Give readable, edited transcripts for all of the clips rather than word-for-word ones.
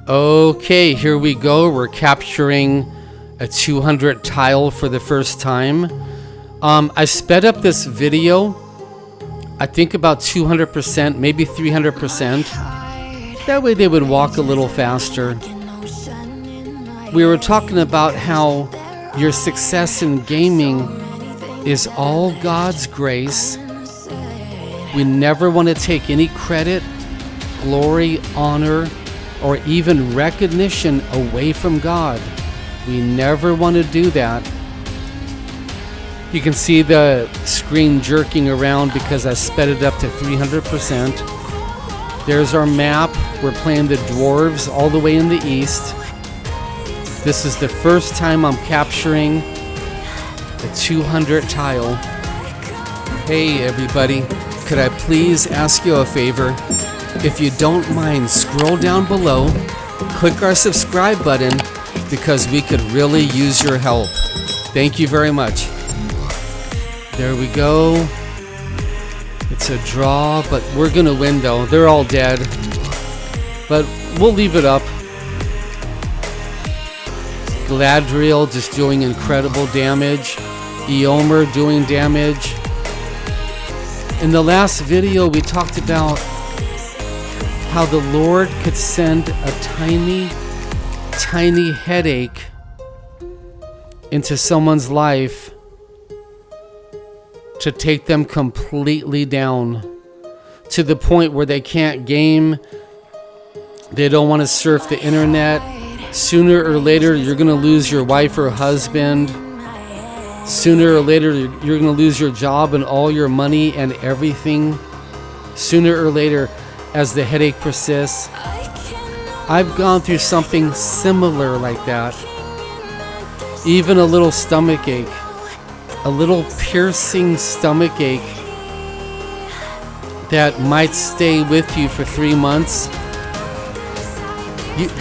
Okay, here we go. We're capturing a 200 tile for the first time. I sped up this video, I think about 200%, maybe 300%. That way they would walk a little faster. We were talking about how your success in gaming is all God's grace. We never want to take any credit, glory, honor, or even recognition away from God. We never want to do that. You can see the screen jerking around because I sped it up to 300%. There's our map. We're playing the dwarves all the way in the east. This is the first time I'm capturing the 200 tile. Hey everybody, could I please ask you a favor? If you don't mind, scroll down below, click our subscribe button because we could really use your help. Thank you very much. There we go. It's a draw, but we're gonna win though. They're all dead, but we'll leave it up. Galadriel just doing incredible damage. Eomer doing damage. In the last video, we talked about how the Lord could send a tiny, tiny headache into someone's life to take them completely down to the point where they can't game, they don't want to surf the internet. Sooner or later, you're going to lose your wife or husband. Sooner or later, you're going to lose your job and all your money and everything. Sooner or later, as the headache persists. I've gone through something similar like that. Even a little stomach ache. A little piercing stomach ache that might stay with you for 3 months.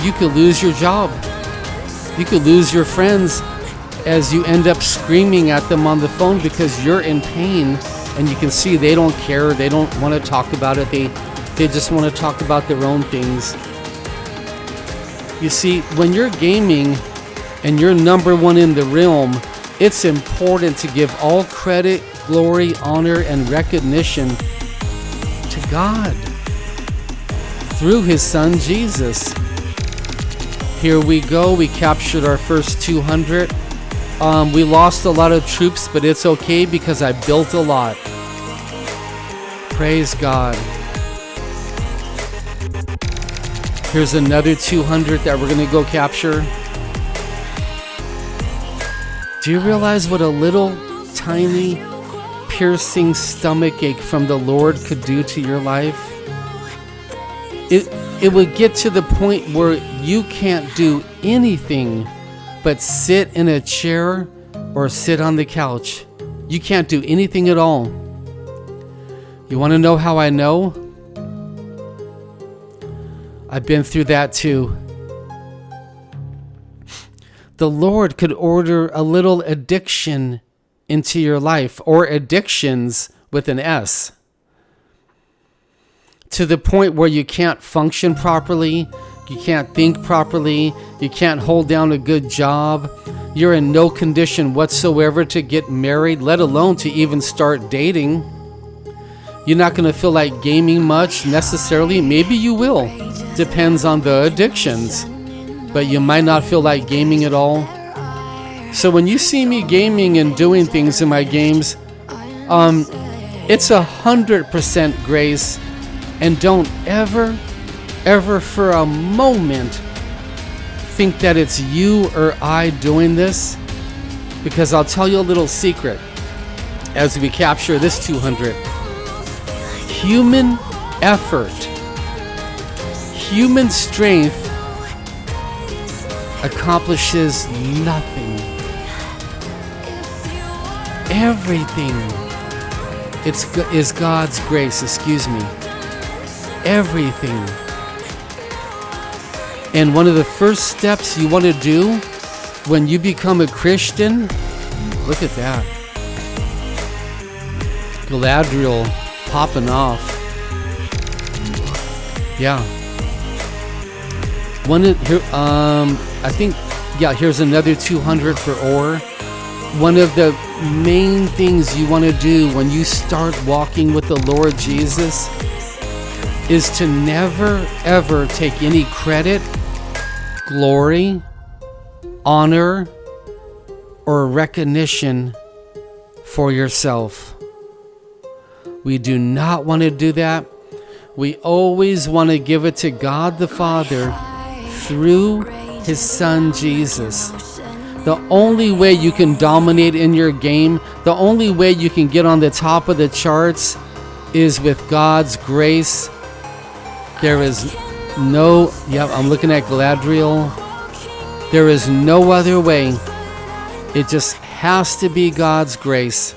You could lose your job. You could lose your friends as you end up screaming at them on the phone because you're in pain, and you can see they don't care. They don't want to talk about it. They just want to talk about their own things. You see, when you're gaming and you're number one in the realm, it's important to give all credit, glory, honor, and recognition to God through His Son Jesus. Here we go. We captured our first 200. We lost a lot of troops, but it's okay because I built a lot. Praise God. Here's another 200 that we're going to go capture. Do you realize what a little tiny piercing stomach ache from the Lord could do to your life? It would get to the point where you can't do anything but sit in a chair or sit on the couch. You can't do anything at all. You want to know how I know? I've been through that too. The Lord could order a little addiction into your life, or addictions with an S, to the point where you can't function properly, you can't think properly, you can't hold down a good job, you're in no condition whatsoever to get married, let alone to even start dating. You're not going to feel like gaming much necessarily. Maybe you will. Depends on the addictions. But you might not feel like gaming at all. So when you see me gaming and doing things in my games, it's 100% grace. And don't ever for a moment think that it's you or I doing this, because I'll tell you a little secret as we capture this 200. Human effort, human strength accomplishes nothing. Everything is God's grace, excuse me. Everything. And one of the first steps you want to do when you become a Christian, look at that. Galadriel popping off. Yeah. I think, yeah, here's another 200 for ore. One of the main things you want to do when you start walking with the Lord Jesus is to never ever take any credit, glory, honor, or recognition for yourself. We do not want to do that. We always want to give it to God the Father through His Son Jesus. The only way you can dominate in your game, the only way you can get on the top of the charts is with God's grace. There is no, I'm looking at Galadriel. There is no other way. It just has to be God's grace.